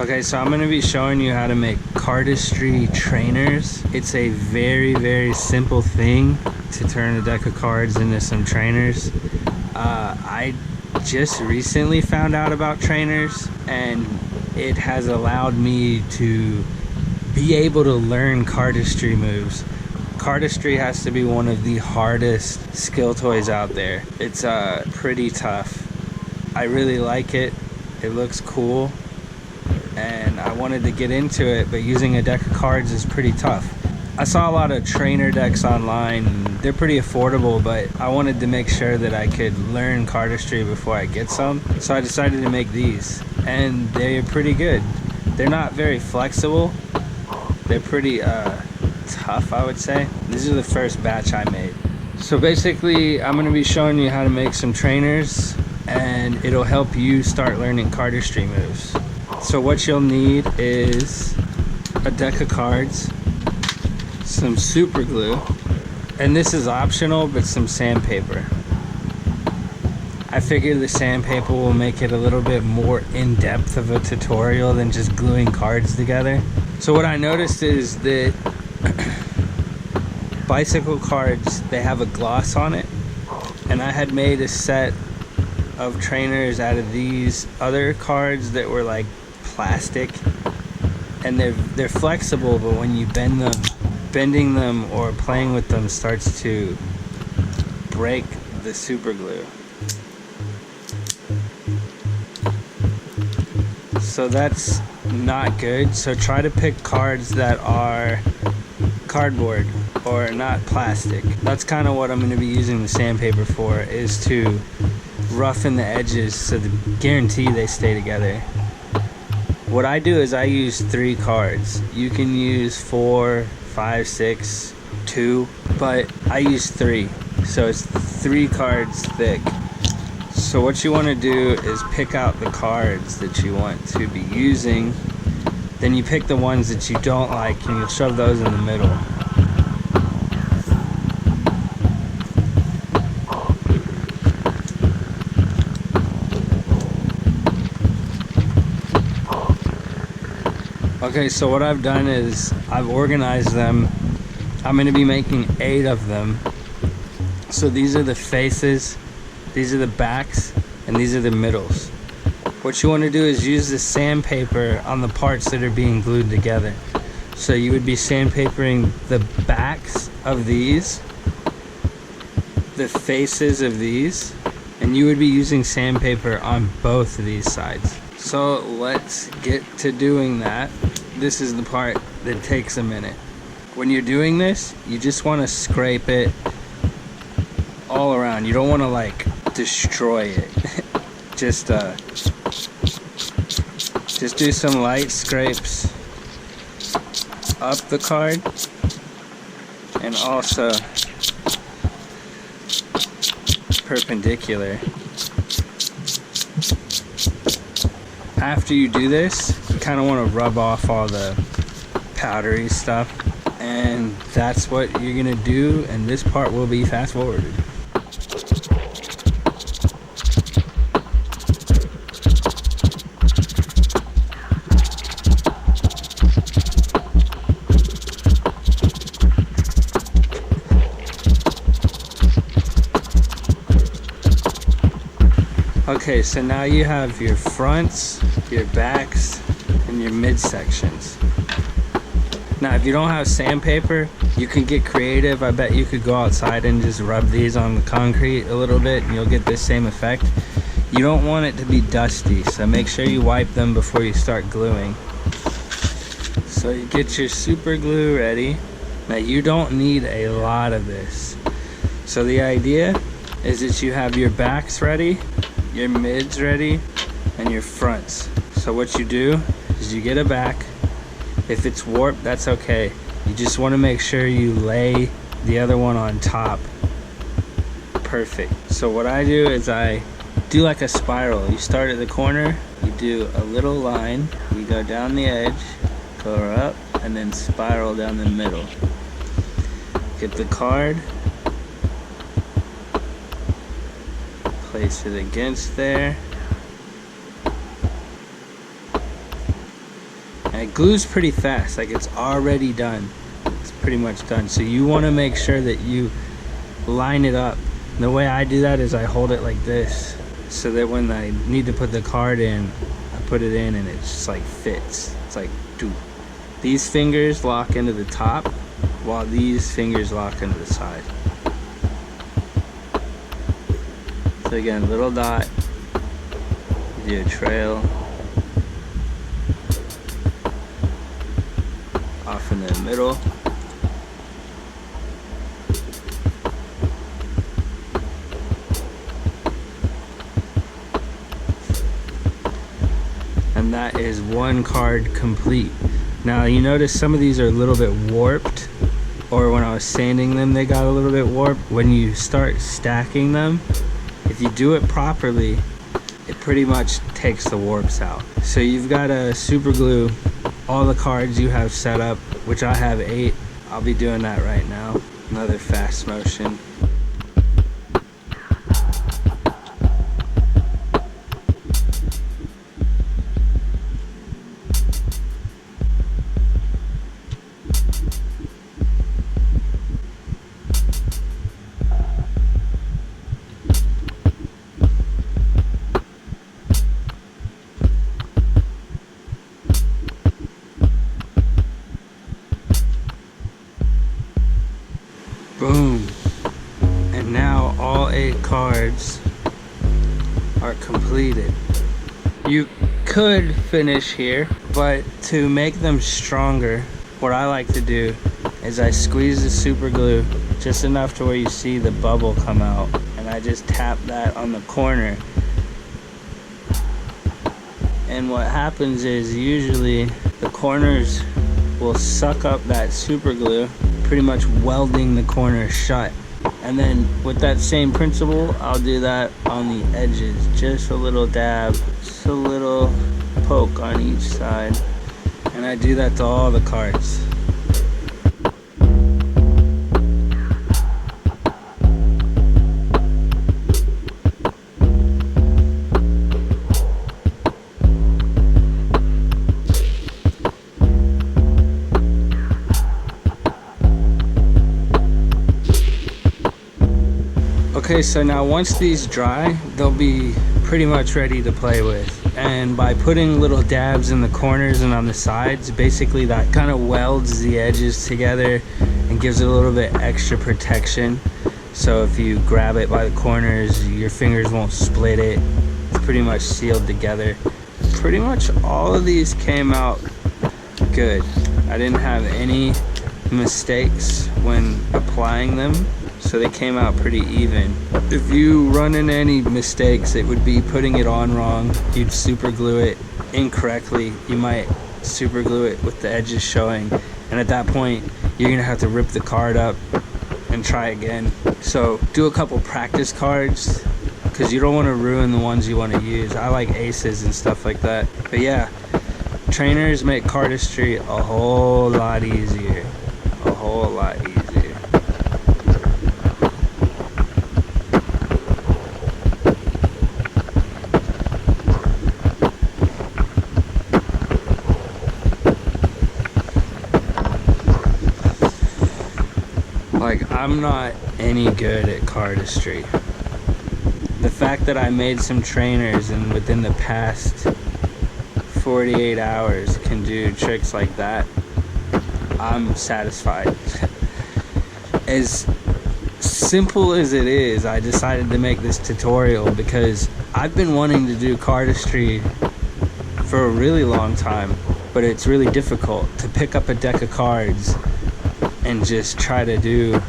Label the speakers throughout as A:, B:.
A: Okay, so I'm going to be showing you how to make cardistry trainers. It's a very, very simple thing to turn a deck of cards into some trainers. I just recently found out about trainers, and it has allowed me to be able to learn cardistry moves. Cardistry has to be one of the hardest skill toys out there. It's pretty tough. I really like it. It looks cool. And I wanted to get into it, but using a deck of cards is pretty tough. I saw a lot of trainer decks online. They're pretty affordable, but I wanted to make sure that I could learn cardistry before I get some. So I decided to make these, and they're pretty good. They're not very flexible. They're pretty tough, I would say. These are the first batch I made. So basically, I'm going to be showing you how to make some trainers, and it'll help you start learning cardistry moves. So what you'll need is a deck of cards, some super glue, and this is optional, but some sandpaper. I figure the sandpaper will make it a little bit more in-depth of a tutorial than just gluing cards together. So what I noticed is that bicycle cards, they have a gloss on it, and I had made a set of trainers out of these other cards that were like plastic, and they're flexible, but when you bending them or playing with them starts to break the super glue. So that's not good. So try to pick cards that are cardboard or not plastic. That's kind of what I'm going to be using the sandpaper for, is to roughen the edges so to guarantee they stay together. What I do is I use 3 cards. You can use 4, 5, 6, 2, but I use 3. So it's 3 cards thick. So what you want to do is pick out the cards that you want to be using. Then you pick the ones that you don't like, and you'll shove those in the middle. Okay, so what I've done is I've organized them. I'm going to be making 8 of them. So these are the faces, these are the backs, and these are the middles. What you want to do is use the sandpaper on the parts that are being glued together. So you would be sandpapering the backs of these, the faces of these, and you would be using sandpaper on both of these sides. So let's get to doing that. This is the part that takes a minute. When you're doing this, you just want to scrape it all around. You don't want to like destroy it. Just do some light scrapes up the card, and also perpendicular. After you do this, you kind of want to rub off all the powdery stuff, and that's what you're gonna do, and this part will be fast forwarded. Okay, so now you have your fronts, your backs, and your midsections. Now, if you don't have sandpaper, you can get creative. I bet you could go outside and just rub these on the concrete a little bit, and you'll get the same effect. You don't want it to be dusty, so make sure you wipe them before you start gluing. So you get your super glue ready. Now, you don't need a lot of this. So the idea is that you have your backs ready, your mids ready, and your fronts. So what you do is you get a back. If it's warped, that's okay. You just want to make sure you lay the other one on top. Perfect. So what I do is I do like a spiral. You start at the corner, you do a little line, you go down the edge, go up, and then spiral down the middle. Get the card, place it against there, it glues pretty fast, like it's already done. It's pretty much done. So you want to make sure that you line it up. And the way I do that is I hold it like this, so that when I need to put the card in, I put it in and it just like fits. It's like, dude. These fingers lock into the top, while these fingers lock into the side. So again, little dot, do a trail, off in the middle. And that is one card complete. Now you notice some of these are a little bit warped, or when I was sanding them they got a little bit warped. When you start stacking them, if you do it properly, it pretty much takes the warps out. So you've got to super glue all the cards you have set up, which I have 8. I'll be doing that right now. Another fast motion. Boom. And now all 8 cards are completed. You could finish here, but to make them stronger, what I like to do is I squeeze the super glue just enough to where you see the bubble come out, and I just tap that on the corner. And what happens is usually the corners will suck up that super glue, pretty much welding the corner shut. And then with that same principle, I'll do that on the edges. Just a little dab, just a little poke on each side. And I do that to all the cards. Okay, so now once these dry, they'll be pretty much ready to play with. And by putting little dabs in the corners and on the sides, basically that kind of welds the edges together and gives it a little bit extra protection. So if you grab it by the corners, your fingers won't split it. It's pretty much sealed together. Pretty much all of these came out good. I didn't have any mistakes when applying them, so they came out pretty even. If you run into any mistakes, it would be putting it on wrong. You'd super glue it incorrectly. You might super glue it with the edges showing, and at that point you're gonna have to rip the card up and try again. So do a couple practice cards, because you don't want to ruin the ones you want to use. I like aces and stuff like that. But yeah, trainers make cardistry a whole lot easier. A whole lot easier. Like, I'm not any good at cardistry. The fact that I made some trainers and within the past 48 hours can do tricks like that, I'm satisfied. As simple as it is, I decided to make this tutorial because I've been wanting to do cardistry for a really long time, but it's really difficult to pick up a deck of cards and just try to do.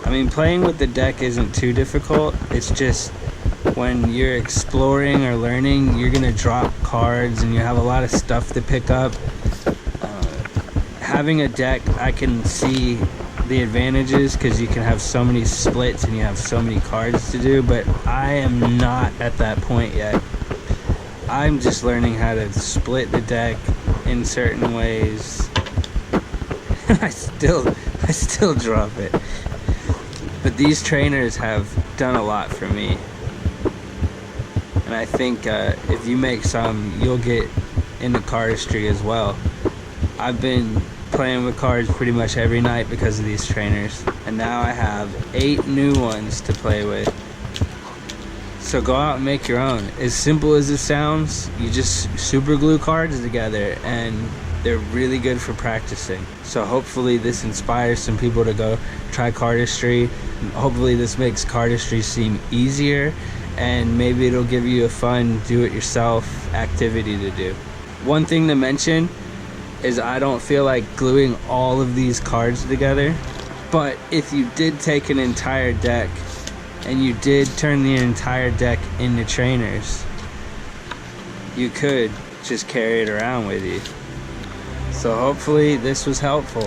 A: I mean, playing with the deck isn't too difficult. It's just when you're exploring or learning, you're gonna drop cards and you have a lot of stuff to pick up. Having a deck, I can see the advantages because you can have so many splits and you have so many cards to do, but I am not at that point yet. I'm just learning how to split the deck in certain ways. I still drop it. But these trainers have done a lot for me. And and I think if you make some, you'll get into cardistry as well. I've been playing with cards pretty much every night because of these trainers, and now I have 8 new ones to play with. So go out and make your own. As simple as it sounds, you just super glue cards together, and they're really good for practicing. So hopefully this inspires some people to go try cardistry. Hopefully this makes cardistry seem easier, and maybe it'll give you a fun do-it-yourself activity to do. One thing to mention is I don't feel like gluing all of these cards together, but if you did take an entire deck and you did turn the entire deck into trainers, you could just carry it around with you. So hopefully this was helpful.